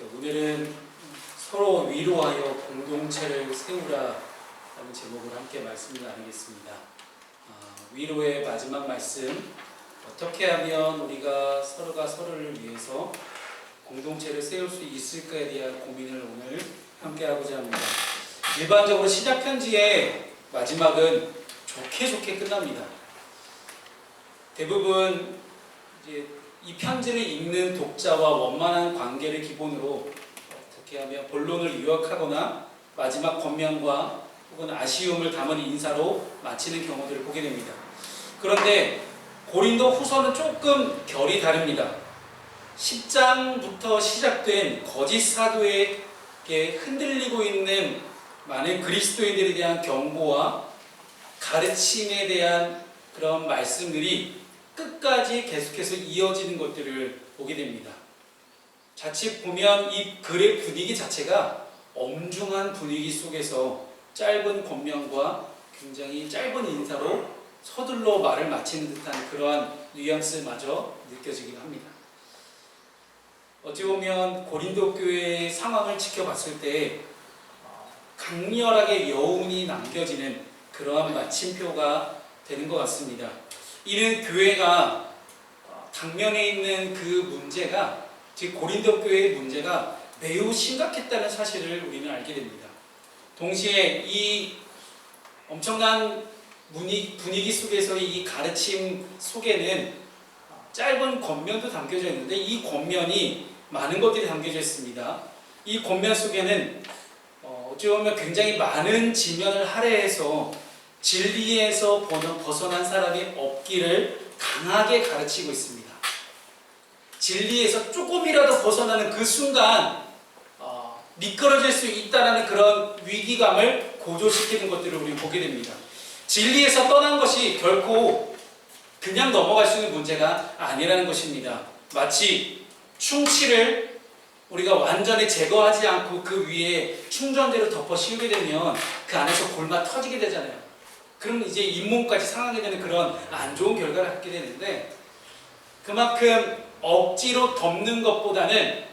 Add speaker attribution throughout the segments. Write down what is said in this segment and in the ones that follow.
Speaker 1: 오늘은 서로 위로하여 공동체를 세우라 라는 제목으로 함께 말씀을 나누겠습니다. 위로의 마지막 말씀, 어떻게 하면 우리가 서로가 서로를 위해서 공동체를 세울 수 있을까에 대한 고민을 오늘 함께 하고자 합니다. 일반적으로 시작 편지의 마지막은 좋게 끝납니다. 대부분 이제 이 편지를 읽는 독자와 원만한 관계를 기본으로 어떻게 하면 본론을 요약하거나 마지막 권면과 혹은 아쉬움을 담은 인사로 마치는 경우들을 보게 됩니다. 그런데 고린도 후서는 조금 결이 다릅니다. 10장부터 시작된 거짓 사도에게 흔들리고 있는 많은 그리스도인들에 대한 경고와 가르침에 대한 그런 말씀들이 끝까지 계속해서 이어지는 것들을 보게 됩니다. 자칫 보면 이 글의 분위기 자체가 엄중한 분위기 속에서 짧은 권면과 굉장히 짧은 인사로 서둘러 말을 마치는 듯한 그러한 뉘앙스마저 느껴지기도 합니다. 어찌 보면 고린도 교회의 상황을 지켜봤을 때 강렬하게 여운이 남겨지는 그러한 마침표가 되는 것 같습니다. 이는 교회가 당면에 있는 그 문제가, 즉 고린도 교회의 문제가 매우 심각했다는 사실을 우리는 알게 됩니다. 동시에 이 엄청난 분위기 속에서의 이 가르침 속에는 짧은 권면도 담겨져 있는데 이 권면이 많은 것들이 담겨져 있습니다. 이 권면 속에는 어찌 보면 굉장히 많은 지면을 할애해서 진리에서 벗어난 사람이 없기를 강하게 가르치고 있습니다. 진리에서 조금이라도 벗어나는 그 순간 미끄러질 수 있다는 그런 위기감을 고조시키는 것들을 우리 보게 됩니다. 진리에서 떠난 것이 결코 그냥 넘어갈 수 있는 문제가 아니라는 것입니다. 마치 충치를 우리가 완전히 제거하지 않고 그 위에 충전대로 덮어 씌우게 되면 그 안에서 골마 터지게 되잖아요. 그럼 이제 잇몸까지 상하게 되는 그런 안 좋은 결과를 갖게 되는데, 그만큼 억지로 덮는 것보다는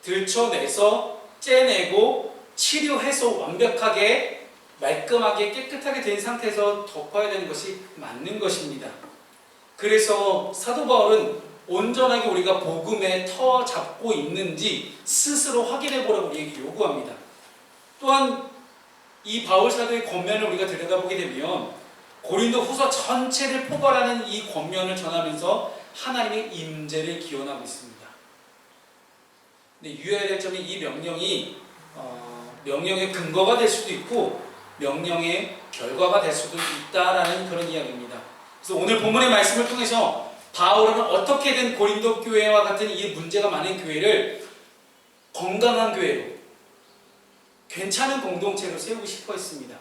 Speaker 1: 들춰내서 째내고 치료해서 완벽하게 말끔하게 깨끗하게 된 상태에서 덮어야 되는 것이 맞는 것입니다. 그래서 사도 바울은 온전하게 우리가 복음에 터 잡고 있는지 스스로 확인해 보라고 우리에게 요구합니다. 또한 이 바울 사도의 권면을 우리가 들여다보게 되면 고린도 후서 전체를 포괄하는 이 권면을 전하면서 하나님의 임재를 기원하고 있습니다. 근데 유의해야 될 점이 이 명령이 명령의 근거가 될 수도 있고 명령의 결과가 될 수도 있다라는 그런 이야기입니다. 그래서 오늘 본문의 말씀을 통해서 바울은 어떻게든 고린도 교회와 같은 이 문제가 많은 교회를 건강한 교회로, 괜찮은 공동체로 세우고 싶어 했습니다.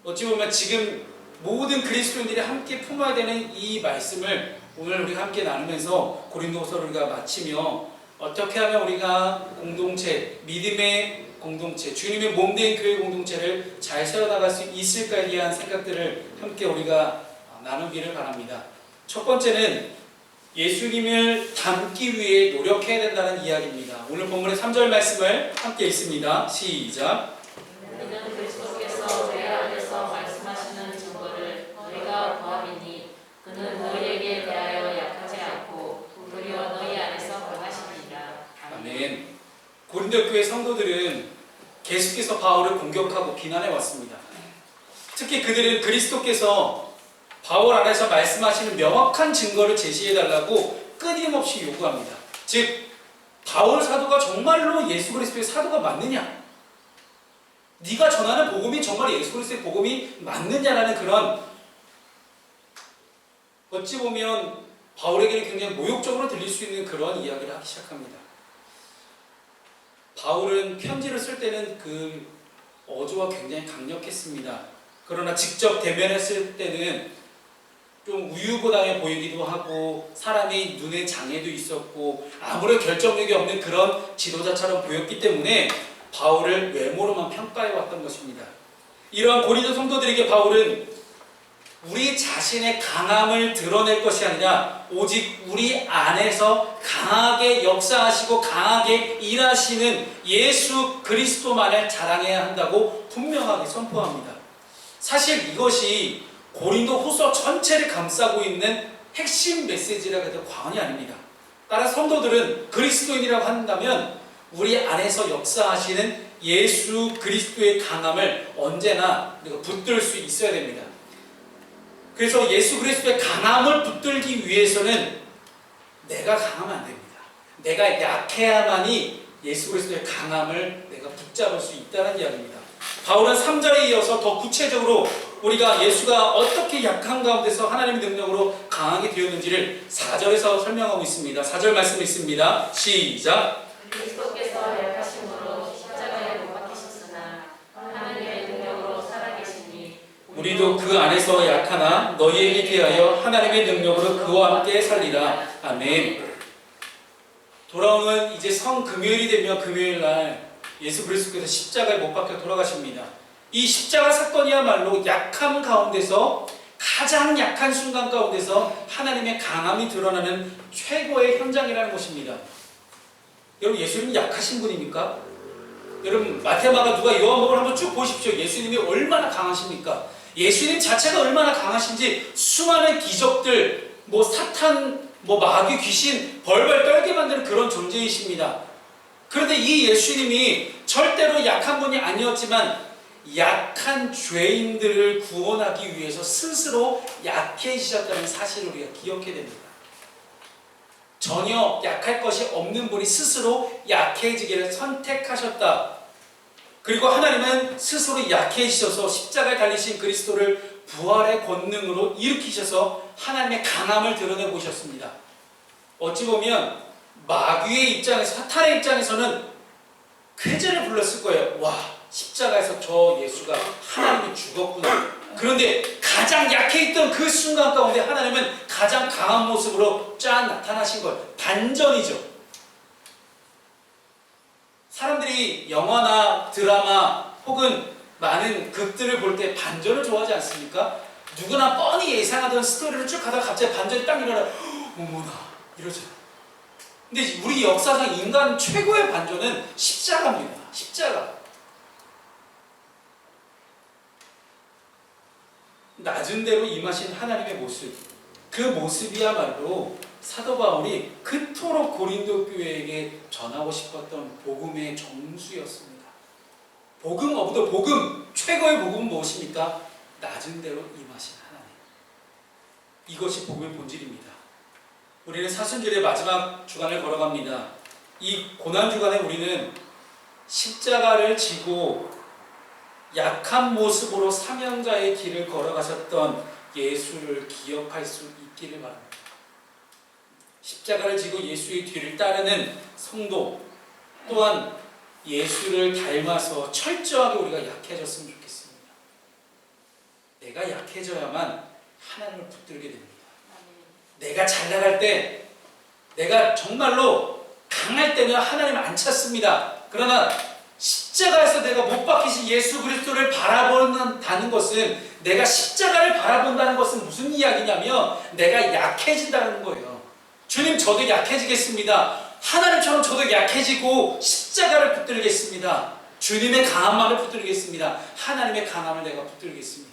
Speaker 1: 어찌 보면 지금 모든 그리스도인들이 함께 품어야 되는 이 말씀을 오늘 우리가 함께 나누면서 고린도후서를 우리가 마치며 어떻게 하면 우리가 공동체, 믿음의 공동체, 주님의 몸된 교회 공동체를 잘 세워나갈 수 있을까에 대한 생각들을 함께 우리가 나누기를 바랍니다. 첫 번째는 예수님을 닮기 위해 노력해야 된다는 이야기입니다. 오늘 본문의 3절 말씀을 함께 읽습니다. 시작.
Speaker 2: 너희는 그리스도께서 내 안에서 말씀하시는 증거를 너희가 보았으니 그는 너희에게 대하여 약하지 않고 도리어 너희 안에서 강하시니라.
Speaker 1: 아멘. 고린도 교회 성도들은 계속해서 바울을 공격하고 비난해 왔습니다. 특히 그들은 그리스도께서 바울 안에서 말씀하시는 명확한 증거를 제시해달라고 끊임없이 요구합니다. 즉 바울 사도가 정말로 예수 그리스도의 사도가 맞느냐? 네가 전하는 복음이 정말 예수 그리스도의 복음이 맞느냐라는 그런, 어찌 보면 바울에게는 굉장히 모욕적으로 들릴 수 있는 그런 이야기를 하기 시작합니다. 바울은 편지를 쓸 때는 그 어조가 굉장히 강력했습니다. 그러나 직접 대면했을 때는 좀 우유부단해 보이기도 하고 사람이 눈에 장애도 있었고 아무런 결정력이 없는 그런 지도자처럼 보였기 때문에 바울을 외모로만 평가해 왔던 것입니다. 이러한 고린도 성도들에게 바울은 우리 자신의 강함을 드러낼 것이 아니라 오직 우리 안에서 강하게 역사하시고 강하게 일하시는 예수 그리스도만을 자랑해야 한다고 분명하게 선포합니다. 사실 이것이 고린도 후서 전체를 감싸고 있는 핵심 메시지라고 해도 과언이 아닙니다. 따라 성도들은 그리스도인이라고 한다면 우리 안에서 역사하시는 예수 그리스도의 강함을 언제나 우리가 붙들 수 있어야 됩니다. 그래서 예수 그리스도의 강함을 붙들기 위해서는 내가 강하면 안 됩니다. 내가 약해야만이 예수 그리스도의 강함을 내가 붙잡을 수 있다는 이야기입니다. 바울은 3절에 이어서 더 구체적으로 우리가 예수가 어떻게 약한 가운데서 하나님의 능력으로 강하게 되었는지를 4절에서 설명하고 있습니다. 4절 말씀 있습니다. 시작.
Speaker 2: 그리스도께서 약하심으로 십자가에 못 박히셨으나 하나님의 능력으로 살아계시니
Speaker 1: 우리도 그 안에서 약하나 너희에게 대하여 하나님의 능력으로 그와 함께 살리라. 아멘. 돌아오는 이제 성금요일이 되면 금요일날 예수 그리스도께서 십자가에 못 박혀 돌아가십니다. 이 십자가 사건이야말로 약함 가운데서 가장 약한 순간 가운데서 하나님의 강함이 드러나는 최고의 현장이라는 것입니다. 여러분 예수님이 약하신 분입니까? 여러분 마태마가 누가 요한복음을 한번 쭉 보십시오. 예수님이 얼마나 강하십니까? 예수님 자체가 얼마나 강하신지 수많은 기적들, 사탄, 마귀, 귀신 벌벌 떨게 만드는 그런 존재이십니다. 그런데 이 예수님이 절대로 약한 분이 아니었지만 약한 죄인들을 구원하기 위해서 스스로 약해지셨다는 사실을 우리가 기억해야 됩니다. 전혀 약할 것이 없는 분이 스스로 약해지기를 선택하셨다. 그리고 하나님은 스스로 약해지셔서 십자가에 달리신 그리스도를 부활의 권능으로 일으키셔서 하나님의 강함을 드러내 보셨습니다. 어찌 보면 마귀의 입장에서, 사탄의 입장에서는 쾌재를 불렀을 거예요. 와, 십자가에서 저 예수가 하나님이 죽었구나. 그런데 가장 약해 있던 그 순간 가운데 하나님은 가장 강한 모습으로 쫙 나타나신 거예요. 반전이죠. 사람들이 영화나 드라마 혹은 많은 극들을 볼 때 반전을 좋아하지 않습니까? 누구나 뻔히 예상하던 스토리를 쭉 가다가 갑자기 반전이 딱 일어나, 어머나 이러죠. 근데 우리 역사상 인간 최고의 반전은 십자가입니다. 십자가. 낮은 대로 임하신 하나님의 모습, 그 모습이야말로 사도 바울이 그토록 고린도 교회에게 전하고 싶었던 복음의 정수였습니다. 복음 오브더 복음, 최고의 복음은 무엇입니까? 낮은 대로 임하신 하나님. 이것이 복음의 본질입니다. 우리는 사순절의 마지막 주간을 걸어갑니다. 이 고난 주간에 우리는 십자가를 지고 약한 모습으로 사명자의 길을 걸어가셨던 예수를 기억할 수 있기를 바랍니다. 십자가를 지고 예수의 뒤를 따르는 성도 또한 예수를 닮아서 철저하게 우리가 약해졌으면 좋겠습니다. 내가 약해져야만 하나님을 붙들게 됩니다. 내가 잘 나갈 때, 내가 정말로 강할 때는 하나님을 안 찾습니다. 그러나 십자가에서 내가 못 박히신 예수 그리스도를 바라본다는 것은, 내가 십자가를 바라본다는 것은 무슨 이야기냐면 내가 약해진다는 거예요. 주님, 저도 약해지겠습니다. 하나님처럼 저도 약해지고 십자가를 붙들겠습니다. 주님의 강함만을 붙들겠습니다. 하나님의 강함을 내가 붙들겠습니다.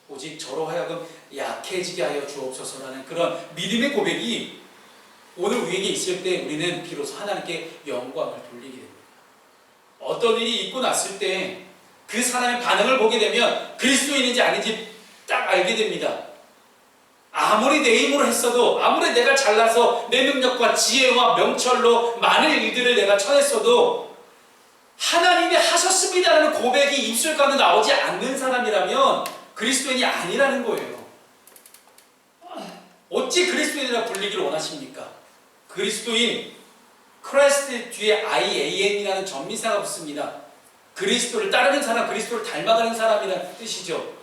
Speaker 1: 오직 저로 하여금 약해지게 하여 주옵소서라는 그런 믿음의 고백이 오늘 우리에게 있을 때 우리는 비로소 하나님께 영광을 돌리게 됩니다. 어떤 일이 있고 났을 때 그 사람의 반응을 보게 되면 그리스도인인지 아닌지 딱 알게 됩니다. 아무리 내 힘으로 했어도, 아무리 내가 잘나서 내 능력과 지혜와 명철로 많은 일들을 내가 쳐냈어도 하나님이 하셨습니다라는 고백이 입술 가운데 나오지 않는 사람이라면 그리스도인이 아니라는 거예요. 어찌 그리스도인이라 불리기를 원하십니까? 그리스도인, 크라이스트 뒤에 IAN이라는 전미사가 붙습니다. 그리스도를 따르는 사람, 그리스도를 닮아가는 사람이라는 뜻이죠.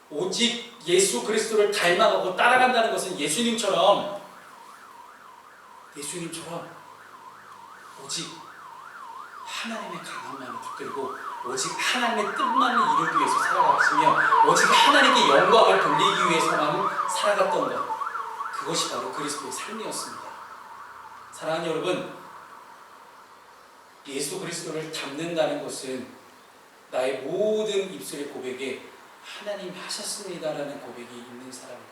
Speaker 1: 오직 예수 그리스도를 닮아가고 따라간다는 것은 예수님처럼 오직 하나님의 강함만을 붙들고 오직 하나님의 뜻만을 이루기 위해서 살아갔으며 오직 하나님께 영광을 돌리기 위해서만 살아갔던 것, 그것이 바로 그리스도의 삶이었습니다. 사랑하는 여러분, 예수 그리스도를 닮는다는 것은 나의 모든 입술의 고백에 하나님 하셨습니다라는 고백이 있는 사람입니다.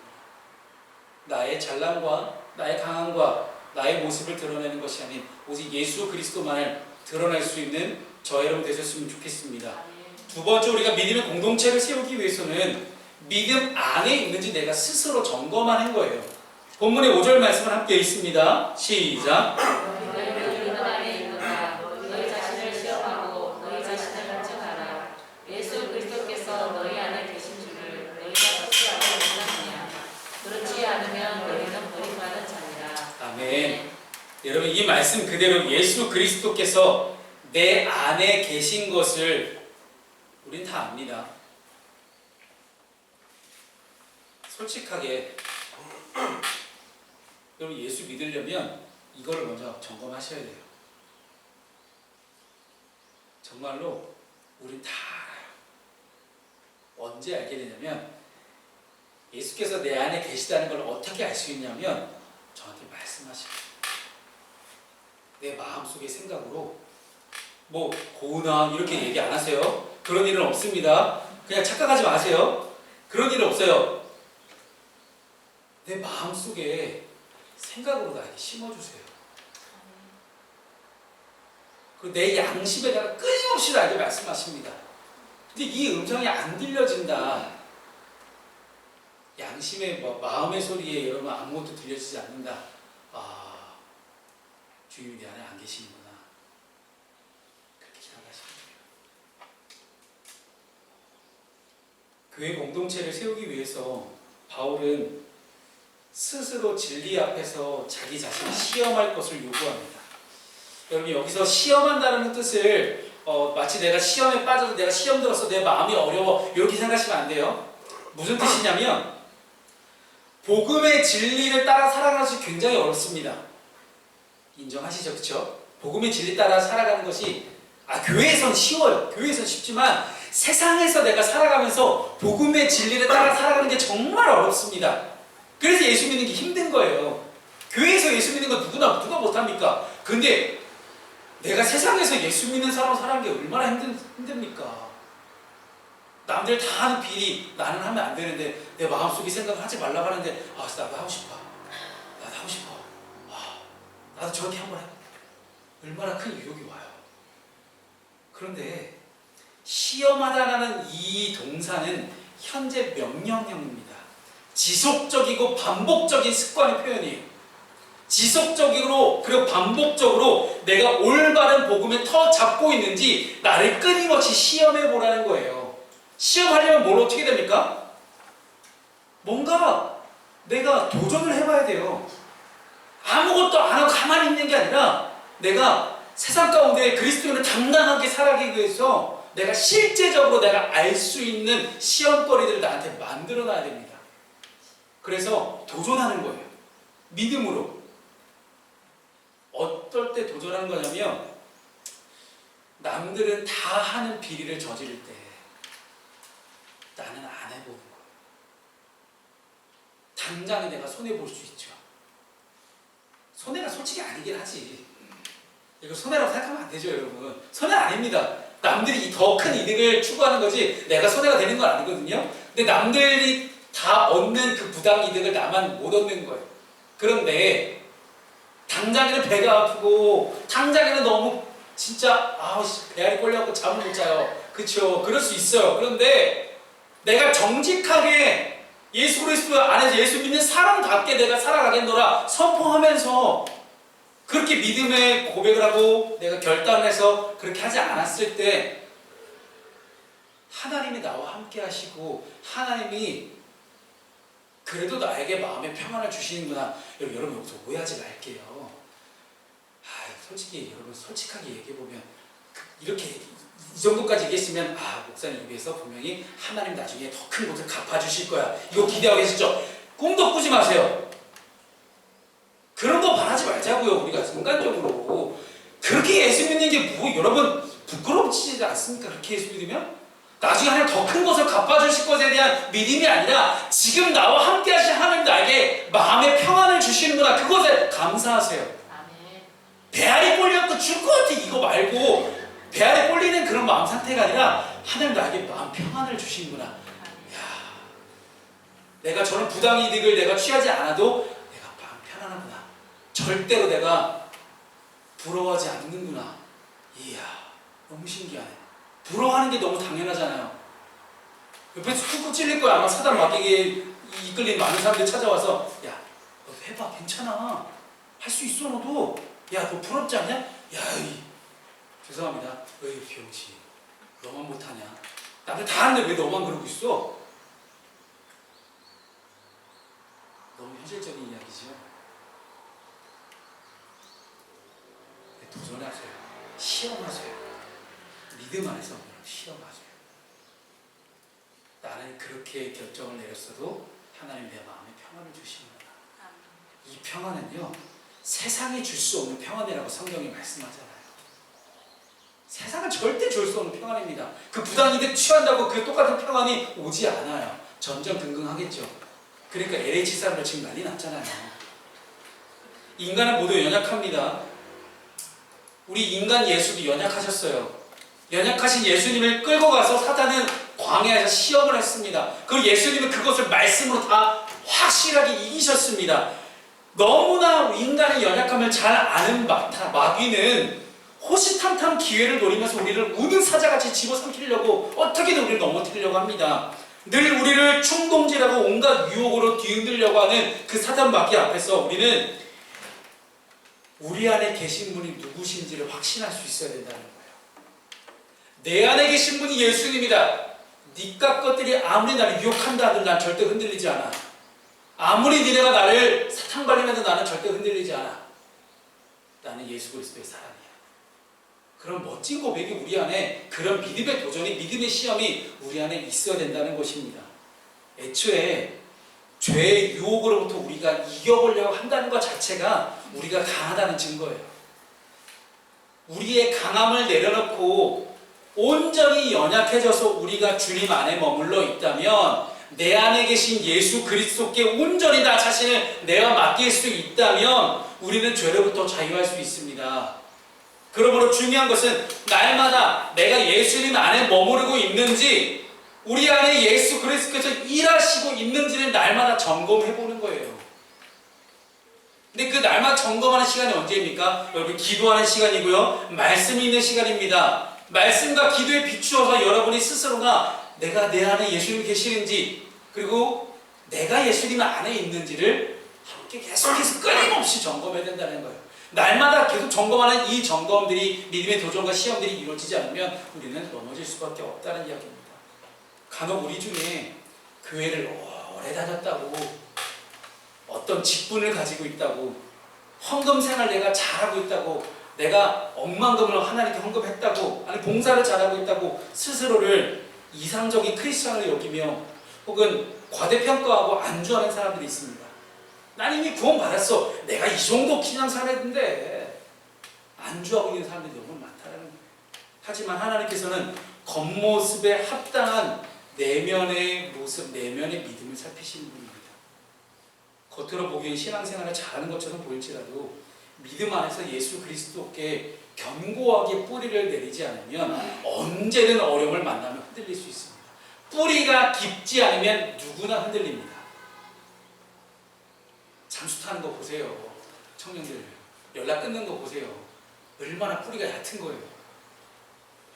Speaker 1: 나의 잘남과 나의 강함과 나의 모습을 드러내는 것이 아닌 오직 예수 그리스도만을 드러낼 수 있는 저 여러분 되셨으면 좋겠습니다. 두 번째, 우리가 믿음의 공동체를 세우기 위해서는 믿음 안에 있는지 내가 스스로 점검하는 거예요. 본문의 5절 말씀을 함께 읽습니다. 시작.
Speaker 2: 너희는 믿음 안에 있는가? 너희 자신을 시험하고 너희 자신을 검증하라. 예수 그리스도께서 너희 안에 계신 줄을 너희가 스스로 알지 못하느냐? 그렇지 않으면 너희는 버림받은 자니라.
Speaker 1: 아멘. 여러분, 이 말씀 그대로 예수 그리스도께서 내 안에 계신 것을 우린 다 압니다. 솔직하게 여러분, 예수 믿으려면 이거를 먼저 점검하셔야 돼요. 정말로 우린 다 알아요. 언제 알게 되냐면 예수께서 내 안에 계시다는 걸 어떻게 알 수 있냐면 저한테 말씀하시고 내 마음속의 생각으로 뭐 고우나 이렇게 얘기 안 하세요. 그런 일은 없습니다. 그냥 착각하지 마세요. 그런 일은 없어요. 내 마음속에 생각으로 나에게 심어주세요. 그리고 내 양심에다가 끊임없이 나에게 말씀하십니다. 근데 이 음성이 안 들려진다. 양심의 마음의 소리에 여러분 아무것도 들려지지 않는다. 아, 주님이 내 안에 안 계시는구나. 그렇게 생각하시면 돼요. 교회 공동체를 세우기 위해서 바울은 스스로 진리 앞에서 자기 자신을 시험할 것을 요구합니다. 여러분, 여기서 시험한다는 뜻을 마치 내가 시험에 빠져서 내가 시험 들어서 내 마음이 어려워 이렇게 생각하시면 안 돼요. 무슨 뜻이냐면 복음의 진리를 따라 살아가는 것이 굉장히 어렵습니다. 인정하시죠? 그렇죠? 복음의 진리 따라 살아가는 것이 교회에선 쉬워요. 교회에선 쉽지만 세상에서 내가 살아가면서 복음의 진리를 따라 살아가는 게 정말 어렵습니다. 그래서 예수 믿는 게 힘든 거예요. 교회에서 예수 믿는 건 누가 못합니까? 근데 내가 세상에서 예수 믿는 사람으로 살아가는 게 얼마나 힘듭니까? 남들 다 하는 비리 나는 하면 안 되는데 내 마음속에 생각을 하지 말라고 하는데 나도 하고 싶어. 나도 하고 싶어. 나도 저렇게 한번 해볼게. 얼마나 큰 유혹이 와요. 그런데 시험하다라는 이 동사는 현재 명령형입니다. 지속적이고 반복적인 습관의 표현이에요. 지속적으로 그리고 반복적으로 내가 올바른 복음에 터 잡고 있는지 나를 끊임없이 시험해 보라는 거예요. 시험하려면 뭘 어떻게 됩니까? 뭔가 내가 도전을 해봐야 돼요. 아무것도 안 하고 가만히 있는 게 아니라 내가 세상 가운데 그리스도인을 당당하게 살아가기 위해서 내가 실제적으로 내가 알 수 있는 시험거리들을 나한테 만들어 놔야 됩니다. 그래서 도전하는 거예요. 믿음으로. 어떨 때 도전하는 거냐면 남들은 다 하는 비리를 저지를 때 나는 안 해보는 거예요. 당장에 내가 손해볼 수 있죠. 손해가 솔직히 아니긴 하지. 이거 손해라고 생각하면 안 되죠, 여러분. 손해 아닙니다. 남들이 더 큰 이득을 추구하는 거지 내가 손해가 되는 건 아니거든요. 근데 남들이 다 얻는 그 부당 이득을 나만 못 얻는 거예요. 그런데 당장에는 배가 아프고 당장에는 너무 진짜 배알이 꼴려갖고 잠을 못 자요. 그쵸? 그럴 수 있어요. 그런데 내가 정직하게 예수 그리스도 안에서 예수 믿는 사람답게 내가 살아가겠노라 선포하면서 그렇게 믿음의 고백을 하고 내가 결단을 해서 그렇게 하지 않았을 때 하나님이 나와 함께 하시고 하나님이 그래도 나에게 마음의 평안을 주시는구나. 여러분 여기서 오해하지 말게요. 솔직히 여러분 솔직하게 얘기해보면 이렇게 이 정도까지 얘기했으면 목사님 입에서 분명히 하나님 나중에 더 큰 것을 갚아주실 거야. 이거 기대하고 계시죠? 꿈도 꾸지 마세요. 그런 거 바라지 말자고요. 우리가 순간적으로 그렇게 예수 믿는 게 여러분 부끄럽지 않습니까? 그렇게 예수 믿으면? 나중에 하나님 더 큰 것을 갚아주실 것에 대한 믿음이 아니라 지금 나와 함께 하신 하나님 나에게 마음의 평안을 주시는구나. 그것에 감사하세요.
Speaker 2: 아멘.
Speaker 1: 배알이 꼴려갖고 죽을 것 같아 이거 말고 배알이 꼴리는 그런 마음 상태가 아니라 하나님 나에게 마음 평안을 주시는구나. 야, 내가 저런 부당이득을 내가 취하지 않아도 내가 마음 편안하구나. 절대로 내가 부러워하지 않는구나. 이야, 너무 신기하네. 부러워하는 게 너무 당연하잖아요. 옆에서 툭툭 찔릴 거야. 아마 사단 마귀에 이끌린 많은 사람들이 찾아와서 야, 너 해봐. 괜찮아. 할 수 있어 너도. 야, 너 부럽지 않냐? 야, 죄송합니다. 어이 병신. 너만 못하냐? 남들 다 하는데 왜 너만 그러고 있어? 너무 현실적인 이야기죠. 도전하세요. 시험하세요. 믿음 안에서 시험하세요. 나는 그렇게 결정을 내렸어도 하나님 내 마음에 평안을 주시는구나. 이 평안은요, 세상이 줄 수 없는 평안이라고 성경이 말씀하잖아요. 세상은 절대 줄 수 없는 평안입니다. 그 부당이득 취한다고 그 똑같은 평안이 오지 않아요. 전전긍긍하겠죠. 그러니까 LH 사람들 지금 난리 났잖아요. 인간은 모두 연약합니다. 우리 인간 예수도 연약하셨어요. 연약하신 예수님을 끌고 가서 사단은 광야에서 시험을 했습니다. 그리고 예수님은 그것을 말씀으로 다 확실하게 이기셨습니다. 너무나 인간의 연약함을 잘 아는 마귀는 호시탐탐 기회를 노리면서 우리를 우는 사자같이 집어삼키려고 어떻게든 우리를 넘어뜨리려고 합니다. 늘 우리를 충동질하고 온갖 유혹으로 뒤흔들려고 하는 그 사단 마귀 앞에서 우리는 우리 안에 계신 분이 누구신지를 확신할 수 있어야 된다는 거예요. 내 안에 계신 분이 예수님이다. 니까 것들이 아무리 나를 유혹한다 하든 난 절대 흔들리지 않아. 아무리 니네가 나를 사탕 발리면서 나는 절대 흔들리지 않아. 나는 예수 그리스도의 사람이야. 그런 멋진 고백이 우리 안에, 그런 믿음의 도전이, 믿음의 시험이 우리 안에 있어야 된다는 것입니다. 애초에 죄의 유혹으로부터 우리가 이겨보려고 한다는 것 자체가 우리가 강하다는 증거예요. 우리의 강함을 내려놓고 온전히 연약해져서 우리가 주님 안에 머물러 있다면, 내 안에 계신 예수 그리스도께 온전히 나 자신을 내가 맡길 수 있다면 우리는 죄로부터 자유할 수 있습니다. 그러므로 중요한 것은 날마다 내가 예수님 안에 머무르고 있는지, 우리 안에 예수 그리스도께서 일하시고 있는지를 날마다 점검해 보는 거예요. 근데 그 날마다 점검하는 시간이 언제입니까? 여러분, 기도하는 시간이고요, 말씀이 있는 시간입니다. 말씀과 기도에 비추어서 여러분이 스스로가 내가 내 안에 예수님이 계시는지, 그리고 내가 예수님 안에 있는지를 함께 계속해서 끊임없이 점검해야 된다는 거예요. 날마다 계속 점검하는 이 점검들이, 믿음의 도전과 시험들이 이루어지지 않으면 우리는 넘어질 수밖에 없다는 이야기입니다. 간혹 우리 중에 교회를 오래 다녔다고, 어떤 직분을 가지고 있다고, 헌금 생활 내가 잘하고 있다고, 내가 억만금을 하나님께 헌금했다고, 아니 봉사를 잘하고 있다고 스스로를 이상적인 크리스천을 여기며 혹은 과대평가하고 안주하는 사람들이 있습니다. 난 이미 구원받았어. 내가 이 정도 신앙생활 했는데, 안주하고 있는 사람들이 너무 많다는 거예요. 하지만 하나님께서는 겉모습에 합당한 내면의 모습, 내면의 믿음을 살피시는 분입니다. 겉으로 보기엔 신앙생활을 잘하는 것처럼 보일지라도 믿음 안에서 예수 그리스도께 견고하게 뿌리를 내리지 않으면 언제든 어려움을 만나면 흔들릴 수 있습니다. 뿌리가 깊지 않으면 누구나 흔들립니다. 잠수 타는 거 보세요. 청년들 연락 끊는 거 보세요. 얼마나 뿌리가 얕은 거예요.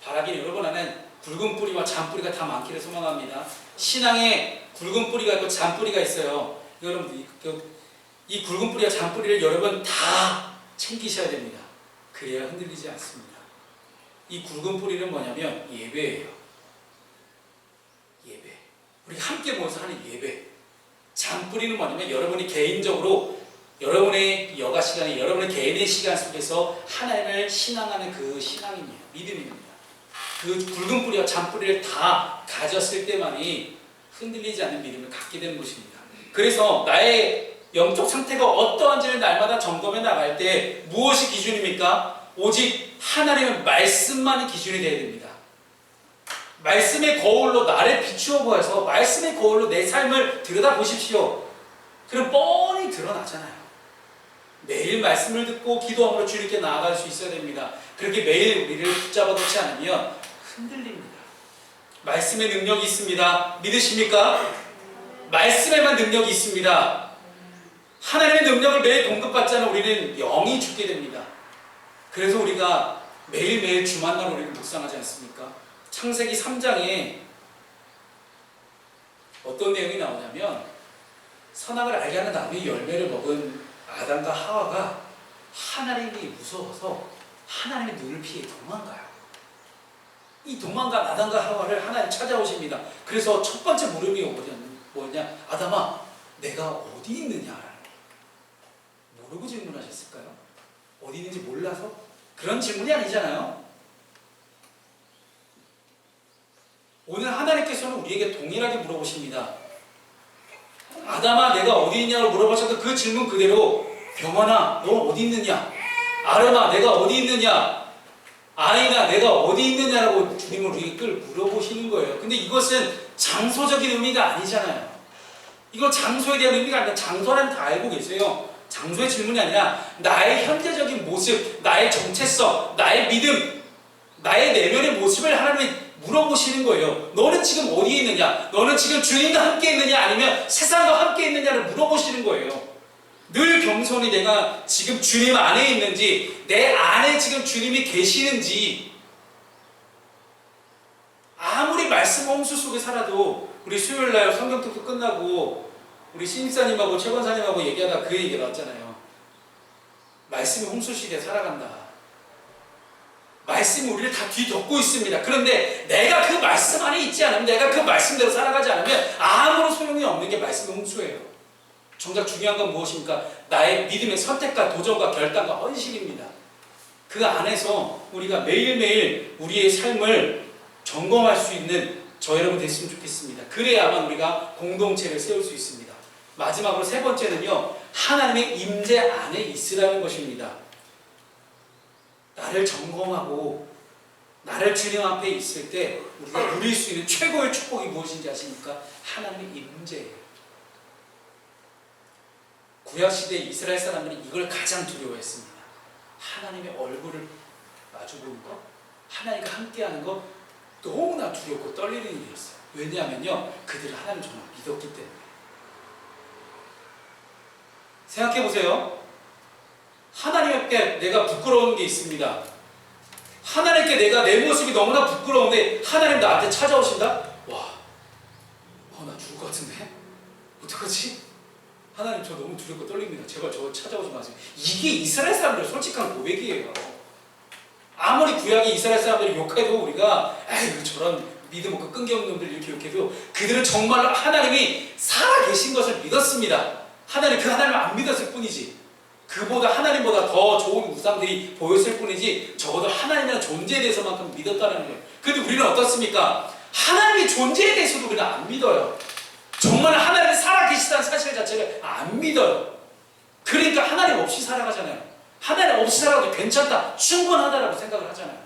Speaker 1: 바라기 여러 번 하는 굵은 뿌리와 잔뿌리가 다 많기를 소망합니다. 신앙에 굵은 뿌리가 있고 잔뿌리가 있어요. 여러분, 이 굵은 뿌리와 잔뿌리를 여러분 다 챙기셔야 됩니다. 그래야 흔들리지 않습니다. 이 굵은 뿌리는 뭐냐면 예배예요. 예배. 우리 함께 모여서 하는 예배. 잔뿌리는 뭐냐면 여러분이 개인적으로 여러분의 여가 시간에, 여러분의 개인의 시간 속에서 하나님을 신앙하는 그 신앙입니다. 믿음입니다. 그 굵은 뿌리와 잔뿌리를 다 가졌을 때만이 흔들리지 않는 믿음을 갖게 되는 것입니다. 그래서 나의 영적 상태가 어떠한지를 날마다 점검해 나갈 때 무엇이 기준입니까? 오직 하나님의 말씀만이 기준이 되어야 됩니다. 말씀의 거울로 나를 비추어 보아서 말씀의 거울로 내 삶을 들여다보십시오. 그럼 뻔히 드러나잖아요. 매일 말씀을 듣고 기도함으로 주님께 나아갈 수 있어야 됩니다. 그렇게 매일 우리를 붙잡아 놓지 않으면 흔들립니다. 말씀의 능력이 있습니다. 믿으십니까? 말씀에만 능력이 있습니다. 하나님의 능력을 매일 공급받지 않으면 우리는 영이 죽게 됩니다. 그래서 우리가 매일매일 주만나로 우리를 묵상하지 않습니까? 창세기 3장에 어떤 내용이 나오냐면 선악을 알게 하는 나무의 열매를 먹은 아담과 하와가 하나님이 무서워서 하나님의 눈을 피해 도망가요. 이 도망간 아담과 하와를 하나님 찾아오십니다. 그래서 첫 번째 물음이 뭐냐? 아담아, 내가 어디 있느냐? 모르고 질문하셨을까요? 어디 있는지 몰라서? 그런 질문이 아니잖아요. 오늘 하나님께서는 우리에게 동일하게 물어보십니다. 아담아, 내가 어디 있냐고 물어보셔도 그 질문 그대로 병원아, 너 어디 있느냐? 아름아, 내가 어디 있느냐? 아이나, 내가 어디 있느냐라고 주님은 우리에게 물어보시는 거예요. 근데 이것은 장소적인 의미가 아니잖아요. 이거 장소에 대한 의미가 아니라 장소라는 다 알고 계세요. 장소의 질문이 아니라 나의 현재적인 모습, 나의 정체성, 나의 믿음, 나의 내면의 모습을 하나님이 물어보시는 거예요. 너는 지금 어디에 있느냐? 너는 지금 주님과 함께 있느냐? 아니면 세상과 함께 있느냐를 물어보시는 거예요. 늘 겸손히 내가 지금 주님 안에 있는지, 내 안에 지금 주님이 계시는지, 아무리 말씀 홍수 속에 살아도 우리 수요일날 성경톡도 끝나고 우리 신입사님하고 최권사님하고 얘기하다 그 얘기가 나왔잖아요. 말씀이 홍수 시대에 살아간다. 말씀이 우리를 다 뒤덮고 있습니다. 그런데 내가 그 말씀 안에 있지 않으면, 내가 그 말씀대로 살아가지 않으면 아무런 소용이 없는 게 말씀의 홍수예요. 정작 중요한 건 무엇입니까? 나의 믿음의 선택과 도전과 결단과 헌신입니다. 그 안에서 우리가 매일매일 우리의 삶을 점검할 수 있는 저 여러분 됐으면 좋겠습니다. 그래야만 우리가 공동체를 세울 수 있습니다. 마지막으로 세 번째는요, 하나님의 임재 안에 있으라는 것입니다. 나를 점검하고 나를 주님 앞에 있을 때 우리가 누릴 수 있는 최고의 축복이 무엇인지 아십니까? 하나님의 임재예요. 구약시대 이스라엘 사람들이 이걸 가장 두려워했습니다. 하나님의 얼굴을 마주보는 것, 하나님과 함께하는 것, 너무나 두렵고 떨리는 일이었어요. 왜냐하면요, 그들은 하나님을 정말 믿었기 때문에. 생각해보세요. 하나님 앞에 내가 부끄러운 게 있습니다. 하나님께 내가 내 모습이 너무나 부끄러운데 하나님 나한테 찾아오신다? 와, 나 죽을 것 같은데? 어떡하지? 하나님, 저 너무 두렵고 떨립니다. 제발 저 찾아오지 마세요. 이게 이스라엘 사람들의 솔직한 고백이에요. 아무리 구약의 이스라엘 사람들이 욕해도 우리가 에이, 저런 믿음 없고 끈기 없는 놈들 이렇게 욕해도 그들은 정말로 하나님이 살아계신 것을 믿었습니다. 하나님, 그 하나님을 안 믿었을 뿐이지, 그보다 하나님보다 더 좋은 우상들이 보였을 뿐이지 적어도 하나님이라는 존재에 대해서만큼 믿었다는 거예요. 근데 우리는 어떻습니까? 하나님의 존재에 대해서도 우리는 안 믿어요. 정말 하나님이 살아계시다는 사실 자체를 안 믿어요. 그러니까 하나님 없이 살아가잖아요. 하나님 없이 살아가도 괜찮다, 충분하다라고 생각을 하잖아요.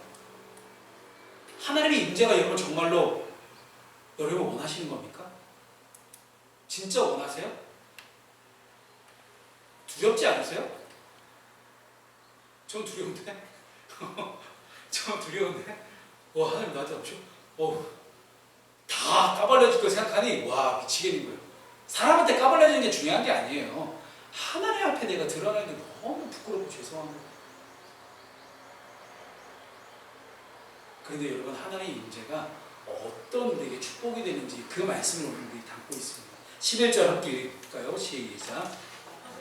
Speaker 1: 하나님의 임재가 여러분 정말로 여러분 원하시는 겁니까? 진짜 원하세요? 두렵지 않으세요? 전 두려운데? 전 두려운데? 와, 하나님 나한테 없죠? 다 까발려질 거 생각하니 와, 미치겠는 거예요. 사람한테 까발려지는 게 중요한 게 아니에요. 하나님 앞에 내가 드러나는 게 너무 부끄럽고 죄송한 거예요. 그런데 여러분, 하나님의 임재가 어떤 우리에게 축복이 되는지 그 말씀을 우리 담고 있습니다. 11절 함께 읽을까요? 시작.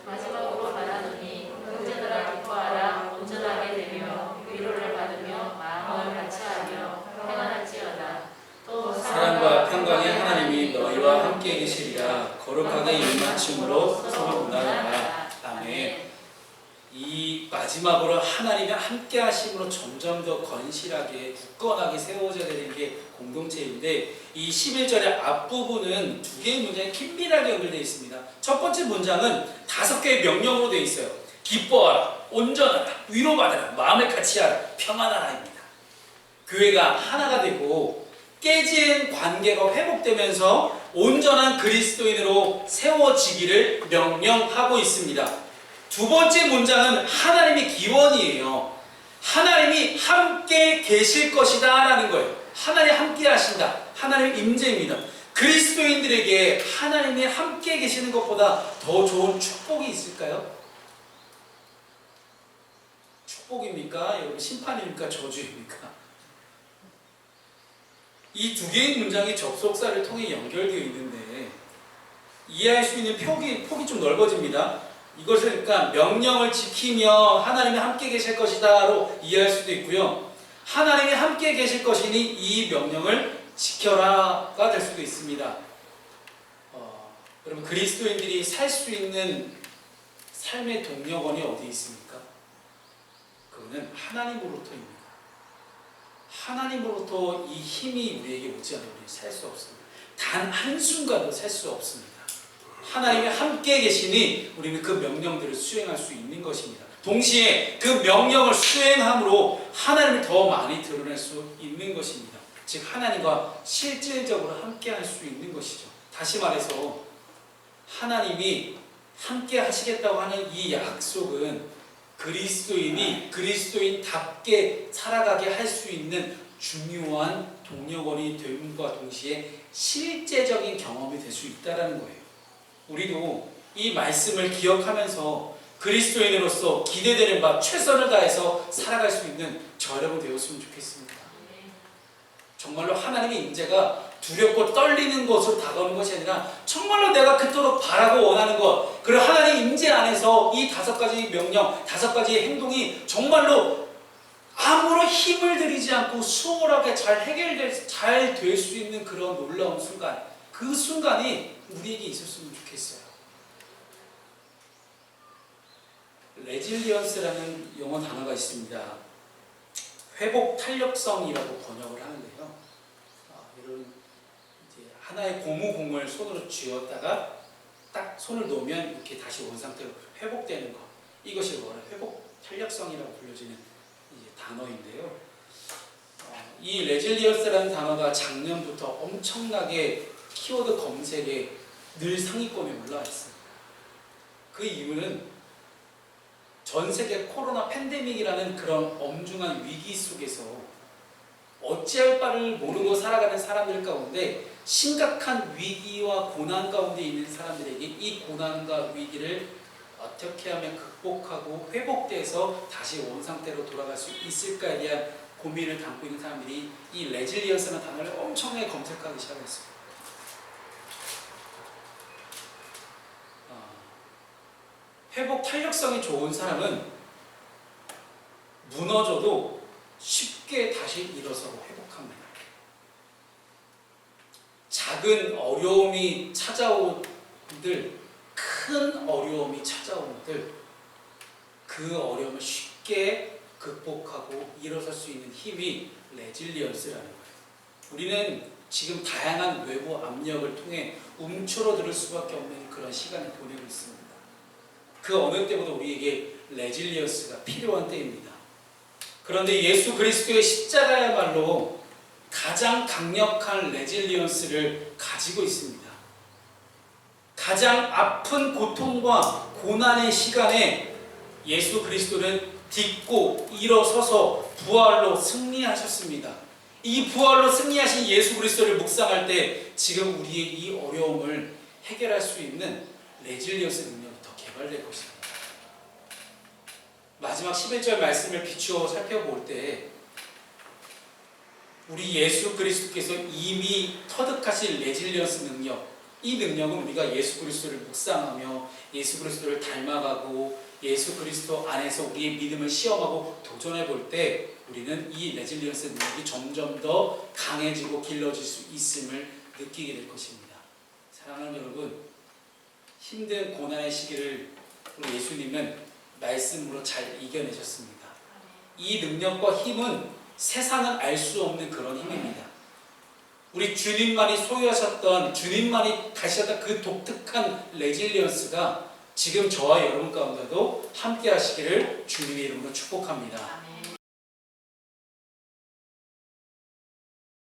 Speaker 2: 마지막으로 말하노니 형제들아 기뻐하라. 온전하게 되며 위로를 받으며 마음을 같이하며 평안할지어다. 또
Speaker 1: 사랑과 평강의 하나님이 너희와 함께 계시리라. 거룩하게 입맞춤으로 서로 문안하라. 아멘. 이 마지막으로 하나님의 함께 하심으로 점점 더 건실하게 굳건하게 세워져야 되는 게 공동체인데, 이 11절의 앞부분은 두 개의 문장이 긴밀하게 연결되어 있습니다. 첫 번째 문장은 5개의 명령으로 되어 있어요. 기뻐하라, 온전하라, 위로받으라, 마음을 같이 하라, 평안하라입니다. 교회가 하나가 되고 깨진 관계가 회복되면서 온전한 그리스도인으로 세워지기를 명령하고 있습니다. 두 번째 문장은 하나님의 기원이에요. 하나님이 함께 계실 것이다 라는 거예요. 하나님 함께 하신다. 하나님의 임재입니다. 그리스도인들에게 하나님이 함께 계시는 것보다 더 좋은 축복이 있을까요? 축복입니까? 여러분 심판입니까? 저주입니까? 이 두 개의 문장이 접속사를 통해 연결되어 있는데 이해할 수 있는 폭이 좀 넓어집니다. 이것을 그러니까 명령을 지키며 하나님이 함께 계실 것이다로 이해할 수도 있고요. 하나님이 함께 계실 것이니 이 명령을 지켜라가 될 수도 있습니다. 여러분 그리스도인들이 살 수 있는 삶의 동력원이 어디 있습니까? 그거는 하나님으로부터입니다. 하나님으로부터 이 힘이 우리에게 오지 않으면 우리는 살 수 없습니다. 단 한순간도 살 수 없습니다. 하나님이 함께 계시니 우리는 그 명령들을 수행할 수 있는 것입니다. 동시에 그 명령을 수행함으로 하나님을 더 많이 드러낼 수 있는 것입니다. 즉 하나님과 실질적으로 함께 할 수 있는 것이죠. 다시 말해서 하나님이 함께 하시겠다고 하는 이 약속은 그리스도인이 그리스도인답게 살아가게 할 수 있는 중요한 동력원이 됨과 동시에 실제적인 경험이 될 수 있다는 거예요. 우리도 이 말씀을 기억하면서 그리스도인으로서 기대되는 바 최선을 다해서 살아갈 수 있는 저 여러분 되었으면 좋겠습니다. 정말로 하나님의 임재가 두렵고 떨리는 것으로 다가오는 것이 아니라 정말로 내가 그토록 바라고 원하는 것, 그리고 하나님의 임재 안에서 이 5가지 명령, 5가지의 행동이 정말로 아무런 힘을 들이지 않고 수월하게 잘 될 수 있는 그런 놀라운 순간, 그 순간이 우리에게 있었으면 좋겠어요. 레질리언스라는 영어 단어가 있습니다. 회복 탄력성이라고 번역을 하는데요. 여러분 이제 하나의 고무공을 손으로 쥐었다가 딱 손을 놓으면 이렇게 다시 원상태로 회복되는 것, 이것이 뭐라 회복 탄력성이라고 불려지는 이제 단어인데요. 이 레질리언스라는 단어가 작년부터 엄청나게 키워드 검색에 늘 상위권에 올라와 있습니다. 그 이유는 전 세계 코로나 팬데믹이라는 그런 엄중한 위기 속에서 어찌할 바를 모르고 살아가는 사람들 가운데 심각한 위기와 고난 가운데 있는 사람들에게 이 고난과 위기를 어떻게 하면 극복하고 회복돼서 다시 원상태로 돌아갈 수 있을까에 대한 고민을 담고 있는 사람들이 이 레질리언스라는 단어를 엄청나게 검색하기 시작했습니다. 회복 탄력성이 좋은 사람은 무너져도 쉽게 다시 일어서고 회복합니다. 작은 어려움이 찾아오들, 큰 어려움이 찾아오들 그 어려움을 쉽게 극복하고 일어설 수 있는 힘이 레질리언스라는 거예요. 우리는 지금 다양한 외부 압력을 통해 움츠러들 수밖에 없는 그런 시간을 보내고 있습니다. 그 어느 때보다 우리에게 레질리언스가 필요한 때입니다. 그런데 예수 그리스도의 십자가야말로 가장 강력한 레질리언스를 가지고 있습니다. 가장 아픈 고통과 고난의 시간에 예수 그리스도는 딛고 일어서서 부활로 승리하셨습니다. 이 부활로 승리하신 예수 그리스도를 묵상할 때 지금 우리의 이 어려움을 해결할 수 있는 레질리언스 능력이 더 개발될 것입니다. 마지막 11절 말씀을 비추어 살펴볼 때 우리 예수 그리스도께서 이미 터득하신 레질리언스 능력, 이 능력은 우리가 예수 그리스도를 묵상하며 예수 그리스도를 닮아가고 예수 그리스도 안에서 우리의 믿음을 시험하고 도전해 볼 때 우리는 이 레질리언스 능력이 점점 더 강해지고 길러질 수 있음을 느끼게 될 것입니다. 사랑하는 여러분, 힘든 고난의 시기를 우리 예수님은 말씀으로 잘 이겨내셨습니다. 이 능력과 힘은 세상은 알 수 없는 그런 힘입니다. 우리 주님만이 소유하셨던, 주님만이 가지셨던 그 독특한 레질리언스가 지금 저와 여러분 가운데도 함께 하시기를 주님의 이름으로 축복합니다.